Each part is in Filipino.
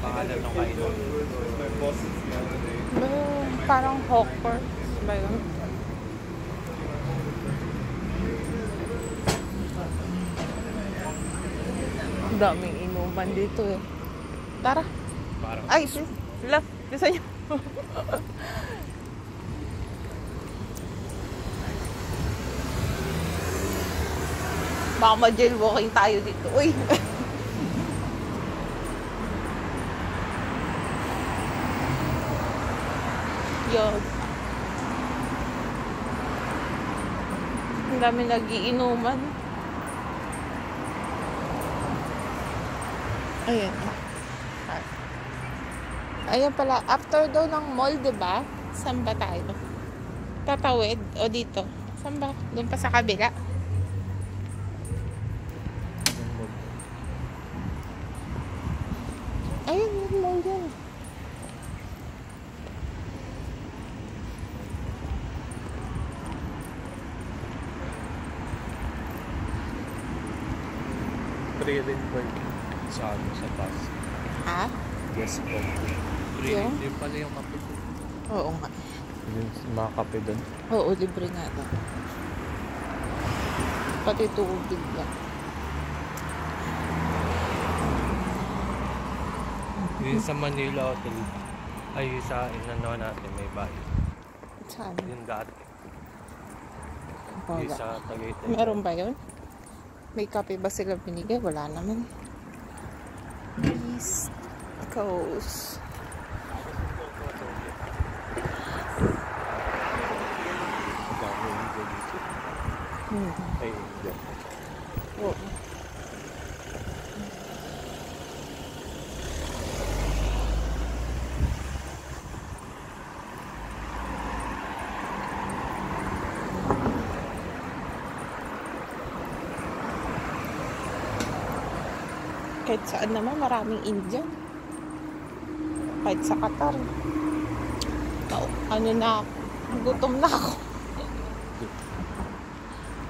Pangalan ng kainan. Parang Hawkers ba yun? Daming inuman dito eh. Tara. Parang Ay, love. Gusto niyo? Baka ma-jailwalking tayo dito. Uy! Yun. Ang dami nagiinuman. Ayan. Ayan pala. After daw ng mall, diba? Saan ba tayo? Tatawid? O dito? Saan ba? Doon pa sa kabila? Ayun, yung mall yan. free rin po sa bus. Ha? Yes po. Free Yung? rin pala yung kape. Oo nga. Yung mga kape doon. Oo, libre nga daw. Pati tubig lang. Yung sa Manila Hotel, ay sa inano natin may bahay. Saan? Yung dati. Yung Wala. sa Tagaytay. Meron ba yun? May kape ba sila binigay? Wala naman. East Coast. Ay, hindi. Oo. Kahit saan naman, maraming Indian. Kahit sa Qatar. Ano na ako? Gutom na ako.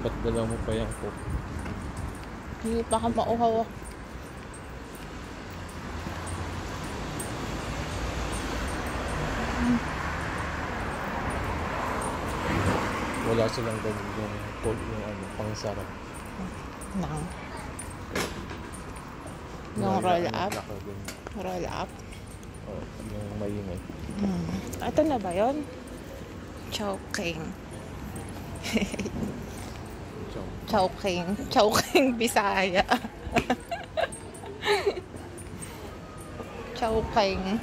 Ba't dala mo pa yung coke? Hindi pa ka mauhaw ako. Wala silang ganun yung coke, yung ano, pang sarap. Nang. Yung roll up. Roll up. Oh, yung maingay. Ito na ba yun? Chowking. Chowking. Chowking Bisaya. Chowking.